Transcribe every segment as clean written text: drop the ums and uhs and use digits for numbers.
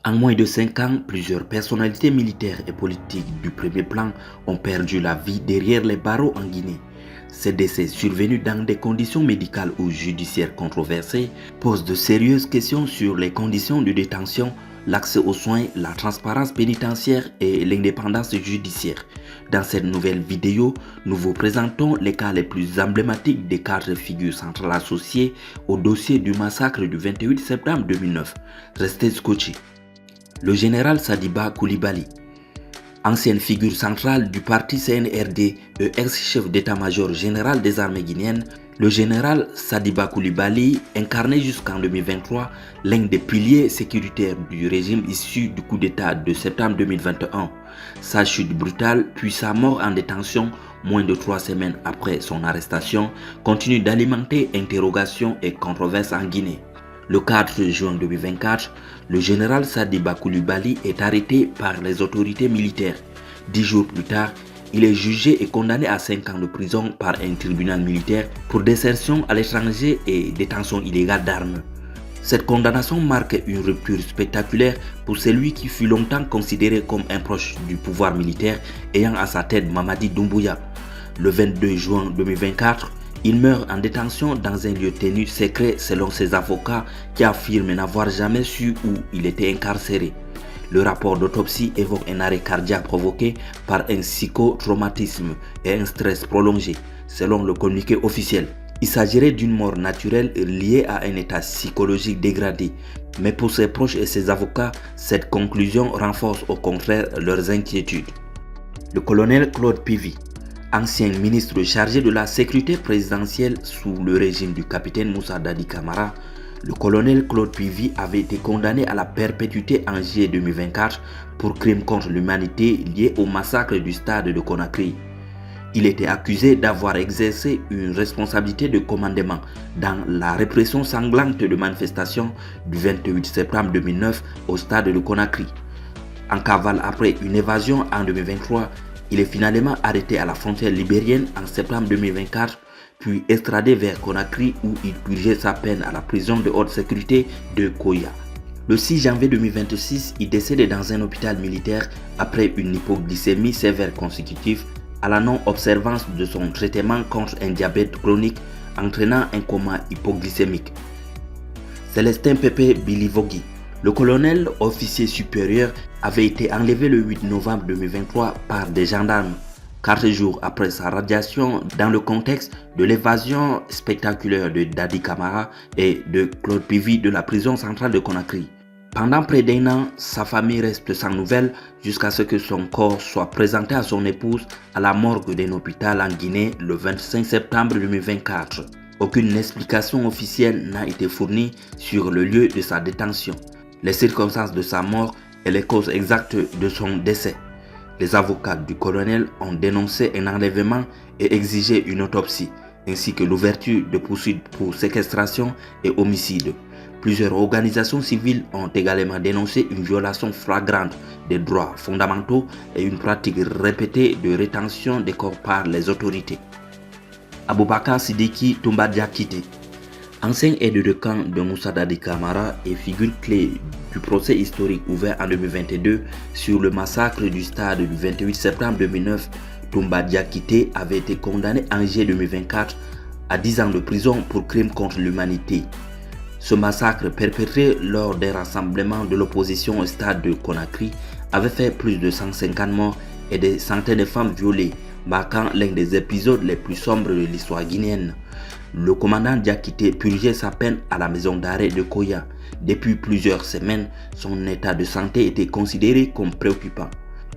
En moins de 5 ans, plusieurs personnalités militaires et politiques du premier plan ont perdu la vie derrière les barreaux en Guinée. Ces décès survenus dans des conditions médicales ou judiciaires controversées posent de sérieuses questions sur les conditions de détention, l'accès aux soins, la transparence pénitentiaire et l'indépendance judiciaire. Dans cette nouvelle vidéo, nous vous présentons les cas les plus emblématiques des 4 figures centrales associées au dossier du massacre du 28 septembre 2009. Restez scotchés. Le général Sadiba Coulibaly, ancienne figure centrale du parti CNRD et ex-chef d'état-major général des armées guinéennes, le général Sadiba Coulibaly incarnait jusqu'en 2023 l'un des piliers sécuritaires du régime issu du coup d'état de septembre 2021. Sa chute brutale puis sa mort en détention moins de 3 semaines après son arrestation continue d'alimenter interrogations et controverses en Guinée. Le 4 juin 2024, le général Sadiba Coulibaly est arrêté par les autorités militaires. 10 jours plus tard, il est jugé et condamné à 5 ans de prison par un tribunal militaire pour désertion à l'étranger et détention illégale d'armes. Cette condamnation marque une rupture spectaculaire pour celui qui fut longtemps considéré comme un proche du pouvoir militaire ayant à sa tête Mamadi Doumbouya. Le 22 juin 2024, il meurt en détention dans un lieu tenu secret selon ses avocats qui affirment n'avoir jamais su où il était incarcéré. Le rapport d'autopsie évoque un arrêt cardiaque provoqué par un psychotraumatisme et un stress prolongé, selon le communiqué officiel. Il s'agirait d'une mort naturelle liée à un état psychologique dégradé, mais pour ses proches et ses avocats, cette conclusion renforce au contraire leurs inquiétudes. Le colonel Claude Pivy, ancien ministre chargé de la sécurité présidentielle sous le régime du capitaine Moussa Dadi Camara, le colonel Claude Pivy avait été condamné à la perpétuité en juillet 2024 pour crimes contre l'humanité liés au massacre du stade de Conakry. Il était accusé d'avoir exercé une responsabilité de commandement dans la répression sanglante de manifestations du 28 septembre 2009 au stade de Conakry. En cavale après une évasion en 2023, il est finalement arrêté à la frontière libérienne en septembre 2024, puis extradé vers Conakry où il purgeait sa peine à la prison de haute sécurité de Koya. Le 6 janvier 2026, il décédait dans un hôpital militaire après une hypoglycémie sévère consécutive à la non-observance de son traitement contre un diabète chronique entraînant un coma hypoglycémique. Célestin Pépé Bilivogui, le colonel officier supérieur, avait été enlevé le 8 novembre 2023 par des gendarmes, 4 jours après sa radiation dans le contexte de l'évasion spectaculaire de Dadi Camara et de Claude Pivy de la prison centrale de Conakry. Pendant près d'1 an, sa famille reste sans nouvelles jusqu'à ce que son corps soit présenté à son épouse à la morgue d'un hôpital en Guinée le 25 septembre 2024. Aucune explication officielle n'a été fournie sur le lieu de sa détention, les circonstances de sa mort et les causes exactes de son décès. Les avocats du colonel ont dénoncé un enlèvement et exigé une autopsie, ainsi que l'ouverture de poursuites pour séquestration et homicide. Plusieurs organisations civiles ont également dénoncé une violation flagrante des droits fondamentaux et une pratique répétée de rétention des corps par les autorités. Aboubakar Sidiki Toumba Diakité, ancien aide de camp de Moussa Dadi Camara et figure clé du procès historique ouvert en 2022 sur le massacre du stade du 28 septembre 2009, Toumba Diakité avait été condamné en juillet 2024 à 10 ans de prison pour crimes contre l'humanité. Ce massacre perpétré lors des rassemblements de l'opposition au stade de Conakry avait fait plus de 150 morts et des centaines de femmes violées, marquant l'un des épisodes les plus sombres de l'histoire guinéenne. Le commandant Diakité purgeait sa peine à la maison d'arrêt de Koya. Depuis plusieurs semaines, son état de santé était considéré comme préoccupant.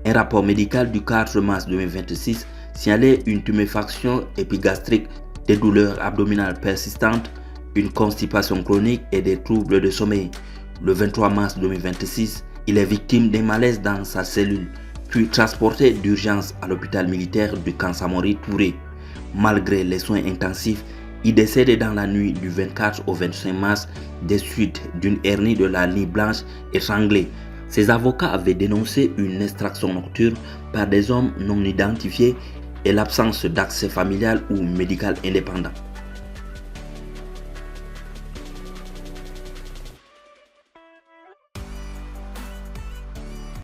Un rapport médical du 4 mars 2026 signalait une tuméfaction épigastrique, des douleurs abdominales persistantes, une constipation chronique et des troubles de sommeil. Le 23 mars 2026, il est victime d'un malaise dans sa cellule, puis transporté d'urgence à l'hôpital militaire de Kansamori Touré. Malgré les soins intensifs, il décède dans la nuit du 24 au 25 mars des suites d'une hernie de la nuit blanche étranglée. Ses avocats avaient dénoncé une extraction nocturne par des hommes non identifiés et l'absence d'accès familial ou médical indépendant.